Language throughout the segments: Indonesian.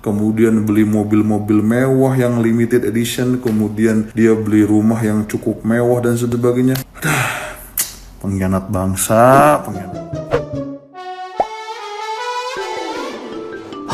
kemudian beli mobil-mobil mewah yang limited edition, kemudian dia beli rumah yang cukup mewah dan sebagainya. Pengkhianat bangsa, pengkhianat.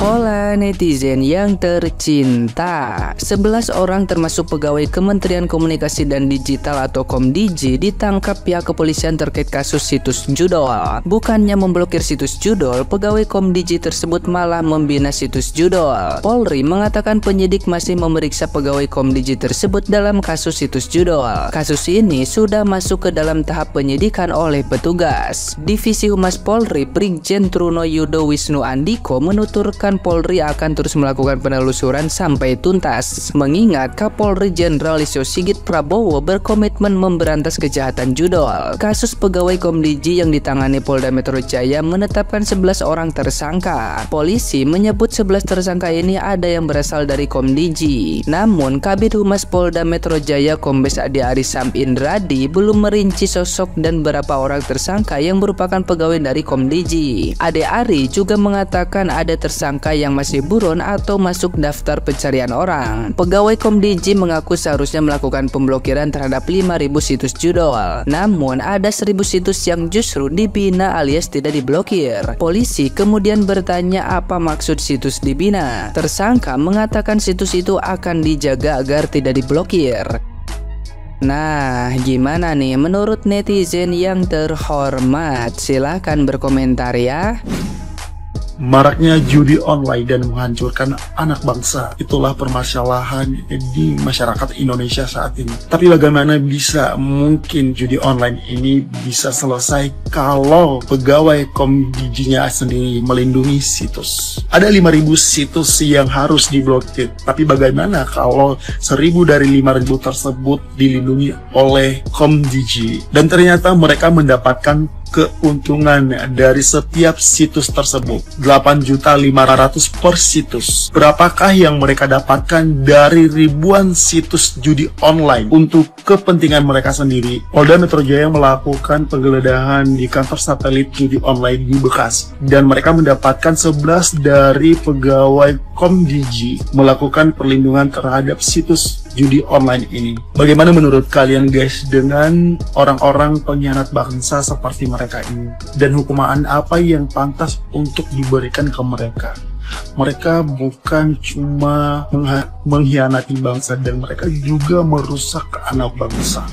Hola netizen yang tercinta, 11 orang termasuk pegawai Kementerian Komunikasi dan Digital atau Komdigi ditangkap pihak kepolisian terkait kasus situs judol. Bukannya memblokir situs judol, pegawai Komdigi tersebut malah membina situs judol. Polri mengatakan penyidik masih memeriksa pegawai Komdigi tersebut dalam kasus situs judol. Kasus ini sudah masuk ke dalam tahap penyidikan oleh petugas. Divisi Humas Polri Brigjen Truno Yudo Wisnu Andiko menuturkan Polri akan terus melakukan penelusuran sampai tuntas, mengingat Kapolri Jenderal Listio Sigit Prabowo berkomitmen memberantas kejahatan judol. Kasus pegawai Komdigi yang ditangani Polda Metro Jaya menetapkan 11 orang tersangka. Polisi menyebut 11 tersangka ini ada yang berasal dari Komdigi. Namun Kabid Humas Polda Metro Jaya Kombes Adi Arisam Indradi belum merinci sosok dan berapa orang tersangka yang merupakan pegawai dari Komdigi. Ade Ari juga mengatakan ada tersangka yang masih buron atau masuk daftar pencarian orang. Pegawai Komdigi mengaku seharusnya melakukan pemblokiran terhadap 5.000 situs judol. Namun ada 1.000 situs yang justru dibina alias tidak diblokir. Polisi kemudian bertanya apa maksud situs dibina. Tersangka mengatakan situs itu akan dijaga agar tidak diblokir. Nah, gimana nih menurut netizen yang terhormat? Silahkan berkomentar ya. Maraknya judi online dan menghancurkan anak bangsa, itulah permasalahan di masyarakat Indonesia saat ini. Tapi bagaimana bisa mungkin judi online ini bisa selesai kalau pegawai Komdiginya sendiri melindungi situs? Ada 5.000 situs yang harus diblokir, tapi bagaimana kalau 1.000 dari 5.000 tersebut dilindungi oleh Komdigi? Dan ternyata mereka mendapatkan keuntungan dari setiap situs tersebut 8.500.000 per situs. Berapakah yang mereka dapatkan dari ribuan situs judi online untuk kepentingan mereka sendiri? Polda Metro Jaya melakukan penggeledahan di kantor satelit judi online di Bekasi, dan mereka mendapatkan 11 dari pegawai Komdigi melakukan perlindungan terhadap situs judi online ini. Bagaimana menurut kalian guys dengan orang-orang pengkhianat bangsa seperti mereka ini? Dan hukuman apa yang pantas untuk diberikan ke mereka? Mereka bukan cuma mengkhianati bangsa, dan mereka juga merusak anak bangsa.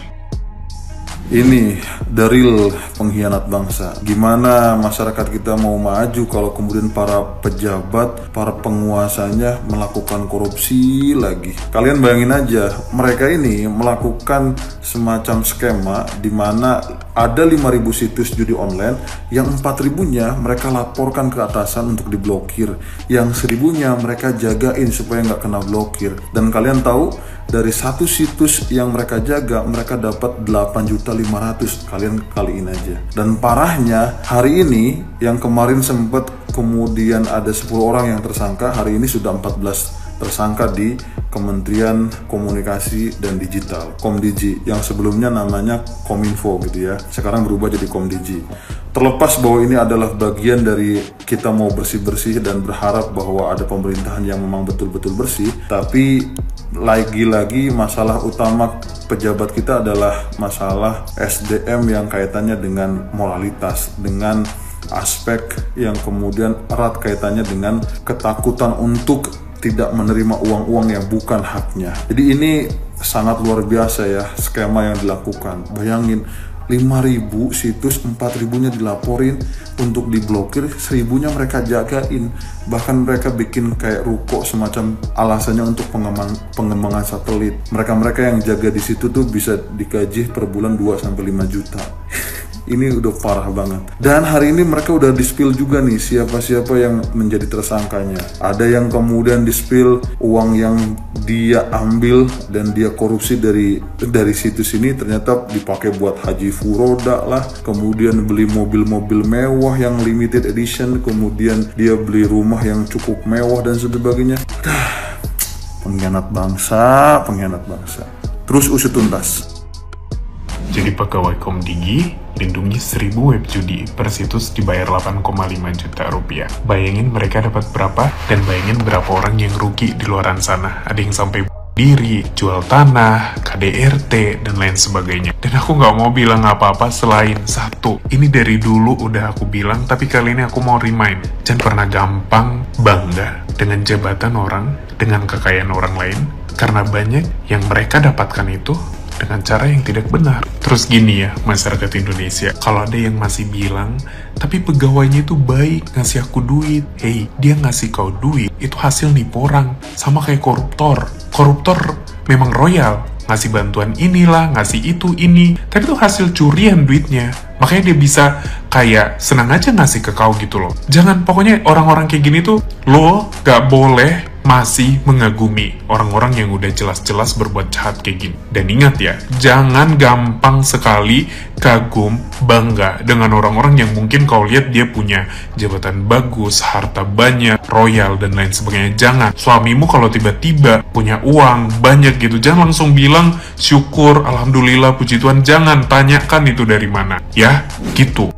Ini the real pengkhianat bangsa. Gimana masyarakat kita mau maju kalau kemudian para pejabat, para penguasanya melakukan korupsi lagi? Kalian bayangin aja, mereka ini melakukan semacam skema di mana ada 5.000 situs judi online, yang 4.000-nya mereka laporkan ke atasan untuk diblokir, yang 1.000-nya mereka jagain supaya nggak kena blokir. Dan kalian tahu, dari satu situs yang mereka jaga, mereka dapat 8.500.000. Kalian kaliin aja. Dan parahnya, hari ini yang kemarin sempat kemudian ada 10 orang yang tersangka, hari ini sudah 14 tersangka di Kementerian Komunikasi dan Digital, Komdigi, yang sebelumnya namanya Kominfo gitu ya, sekarang berubah jadi Komdigi. Terlepas bahwa ini adalah bagian dari kita mau bersih-bersih dan berharap bahwa ada pemerintahan yang memang betul-betul bersih, tapi lagi-lagi masalah utama pejabat kita adalah masalah SDM yang kaitannya dengan moralitas, dengan aspek yang kemudian erat kaitannya dengan ketakutan untuk tidak menerima uang-uang yang bukan haknya. Jadi ini sangat luar biasa ya skema yang dilakukan. Bayangin, 5.000 situs, 4.000-nya dilaporin untuk diblokir, 1.000-nya mereka jagain. Bahkan mereka bikin kayak ruko semacam alasannya untuk pengembangan satelit. Mereka-mereka yang jaga di situ tuh bisa digaji per bulan 2-5 juta. Ini udah parah banget. Dan hari ini mereka udah di-spill juga nih siapa-siapa yang menjadi tersangkanya. Ada yang kemudian di-spill uang yang dia ambil dan dia korupsi dari situs ini ternyata dipakai buat haji furoda lah, kemudian beli mobil-mobil mewah yang limited edition, kemudian dia beli rumah yang cukup mewah dan sebagainya. Pengkhianat bangsa. Terus usut tuntas. Jadi pegawai Komdigi lindungi 1000 web judi per situs dibayar 8,5 juta rupiah. Bayangin mereka dapat berapa, dan bayangin berapa orang yang rugi di luaran sana. Ada yang sampai diri, jual tanah, KDRT, dan lain sebagainya. Dan aku nggak mau bilang apa-apa selain satu. Ini dari dulu udah aku bilang, tapi kali ini aku mau remind. Jangan pernah gampang bangga dengan jabatan orang, dengan kekayaan orang lain, karena banyak yang mereka dapatkan itu dengan cara yang tidak benar. Terus gini ya, masyarakat Indonesia, kalau ada yang masih bilang, tapi pegawainya itu baik, ngasih aku duit. Hey, dia ngasih kau duit, itu hasil nipu orang. Sama kayak koruptor. Koruptor memang royal, ngasih bantuan inilah, ngasih itu, ini. Tapi itu hasil curian duitnya. Makanya dia bisa kayak senang aja ngasih ke kau gitu loh. Jangan, pokoknya orang-orang kayak gini tuh, lo gak boleh masih mengagumi orang-orang yang udah jelas-jelas berbuat jahat kayak gini. Dan ingat ya, jangan gampang sekali kagum, bangga dengan orang-orang yang mungkin kau lihat dia punya jabatan bagus, harta banyak, royal, dan lain sebagainya. Jangan. Suamimu kalau tiba-tiba punya uang banyak gitu, jangan langsung bilang syukur, alhamdulillah, puji Tuhan. Jangan, tanyakan itu dari mana. Ya, gitu.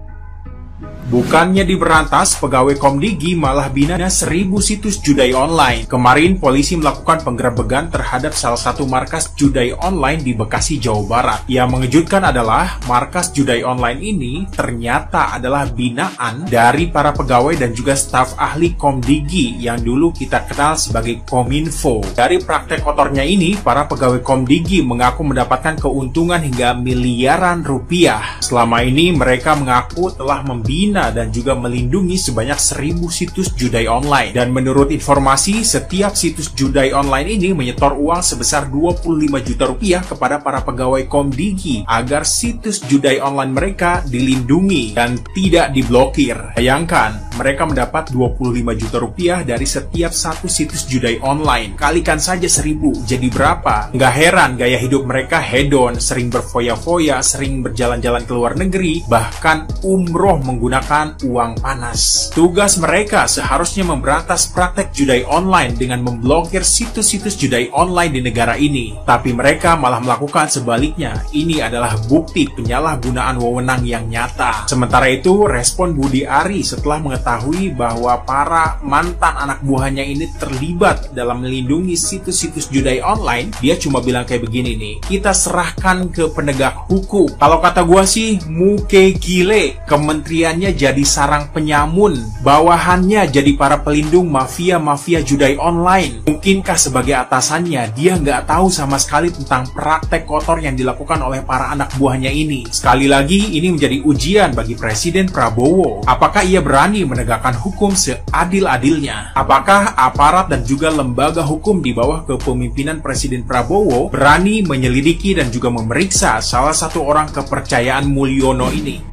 Bukannya diberantas, pegawai Komdigi malah bina 1000 situs judai online. Kemarin polisi melakukan penggerebekan terhadap salah satu markas judai online di Bekasi, Jawa Barat. Yang mengejutkan adalah markas judai online ini ternyata adalah binaan dari para pegawai dan juga staf ahli Komdigi yang dulu kita kenal sebagai Kominfo. Dari praktek kotornya ini, para pegawai Komdigi mengaku mendapatkan keuntungan hingga miliaran rupiah. Selama ini mereka mengaku telah membina dan juga melindungi sebanyak 1000 situs judai online. Dan menurut informasi, setiap situs judai online ini menyetor uang sebesar 25 juta rupiah kepada para pegawai Komdigi agar situs judai online mereka dilindungi dan tidak diblokir. Bayangkan, mereka mendapat 25 juta rupiah dari setiap satu situs judai online. Kalikan saja 1000, jadi berapa? Nggak heran gaya hidup mereka hedon, sering berfoya-foya, sering berjalan-jalan ke luar negeri, bahkan umroh menggunakan uang panas. Tugas mereka seharusnya memberantas praktek judai online dengan memblokir situs-situs judai online di negara ini. Tapi mereka malah melakukan sebaliknya. Ini adalah bukti penyalahgunaan wewenang yang nyata. Sementara itu, respon Budi Ari setelah mengetahui bahwa para mantan anak buahnya ini terlibat dalam melindungi situs-situs judai online, dia cuma bilang kayak begini nih, kita serahkan ke penegak hukum. Kalau kata gua sih, muke gile, kementeriannya jadi sarang penyamun, bawahannya jadi para pelindung mafia-mafia judai online. Mungkinkah sebagai atasannya, dia nggak tahu sama sekali tentang praktek kotor yang dilakukan oleh para anak buahnya ini? Sekali lagi, ini menjadi ujian bagi Presiden Prabowo. Apakah ia berani menegakkan hukum seadil-adilnya? Apakah aparat dan juga lembaga hukum di bawah kepemimpinan Presiden Prabowo berani menyelidiki dan juga memeriksa salah satu orang kepercayaan Mulyono ini?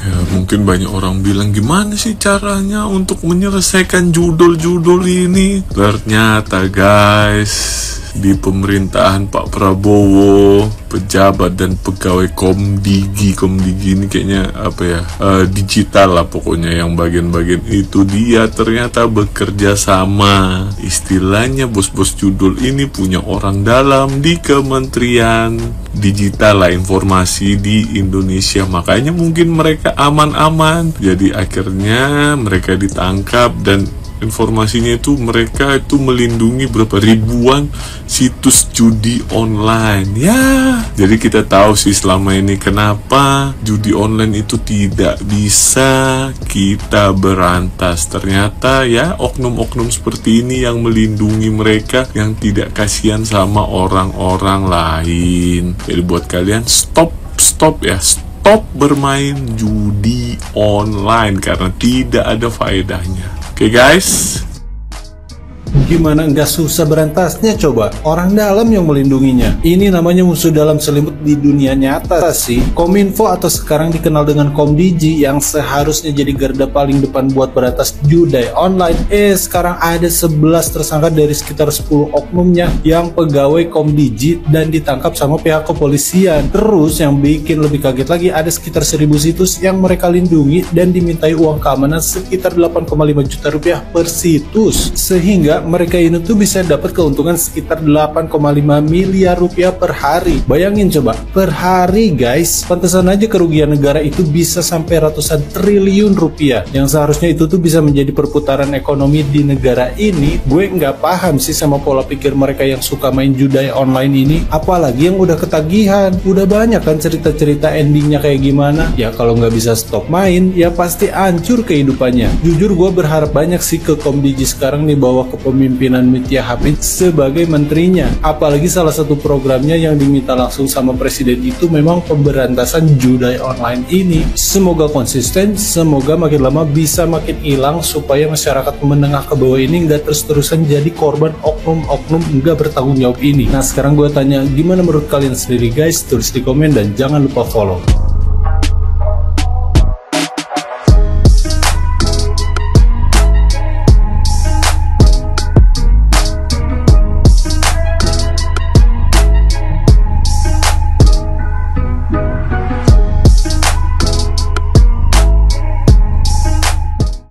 Ya, mungkin banyak orang bilang, gimana sih caranya untuk menyelesaikan judul-judul ini? Ternyata guys, di pemerintahan Pak Prabowo, pejabat dan pegawai Komdigi ini kayaknya apa ya, digital lah pokoknya, yang bagian-bagian itu dia ternyata bekerja sama. Istilahnya bos-bos judul ini punya orang dalam di Kementerian Digital lah, informasi di Indonesia. Makanya mungkin mereka aman-aman. Jadi akhirnya mereka ditangkap dan informasinya itu mereka itu melindungi berapa ribuan situs judi online. Ya, jadi kita tahu sih selama ini kenapa judi online itu tidak bisa kita berantas. Ternyata ya oknum-oknum seperti ini yang melindungi mereka, yang tidak kasihan sama orang-orang lain. Jadi buat kalian stop bermain judi online karena tidak ada faedahnya. Oke guys, Gimana nggak susah berantasnya coba? Orang dalam yang melindunginya. Ini namanya musuh dalam selimut di dunia nyata sih. Kominfo atau sekarang dikenal dengan Komdigi yang seharusnya jadi garda paling depan buat berantas judai online. Sekarang ada 11 tersangka dari sekitar 10 oknumnya yang pegawai Komdigi dan ditangkap sama pihak kepolisian. Terus yang bikin lebih kaget lagi, ada sekitar 1000 situs yang mereka lindungi dan dimintai uang keamanan sekitar 8,5 juta rupiah per situs. Sehingga mereka ini tuh bisa dapat keuntungan sekitar 8,5 miliar rupiah per hari. Bayangin coba, per hari guys. Pantesan aja kerugian negara itu bisa sampai ratusan triliun rupiah, yang seharusnya itu tuh bisa menjadi perputaran ekonomi di negara ini. Gue nggak paham sih sama pola pikir mereka yang suka main judi online ini, apalagi yang udah ketagihan. Udah banyak kan cerita-cerita endingnya kayak gimana. Ya kalau nggak bisa stop main, ya pasti hancur kehidupannya. Jujur gue berharap banyak sih ke Komdigi sekarang nih bawa kepemimpinan Mutia Hafid sebagai menterinya. Apalagi salah satu programnya yang diminta langsung sama presiden itu memang pemberantasan judi online ini. Semoga konsisten, semoga makin lama bisa makin hilang supaya masyarakat menengah ke bawah ini nggak terus-terusan jadi korban oknum-oknum nggak bertanggung jawab ini. Nah sekarang gue tanya, gimana menurut kalian sendiri guys? Tulis di komen dan jangan lupa follow.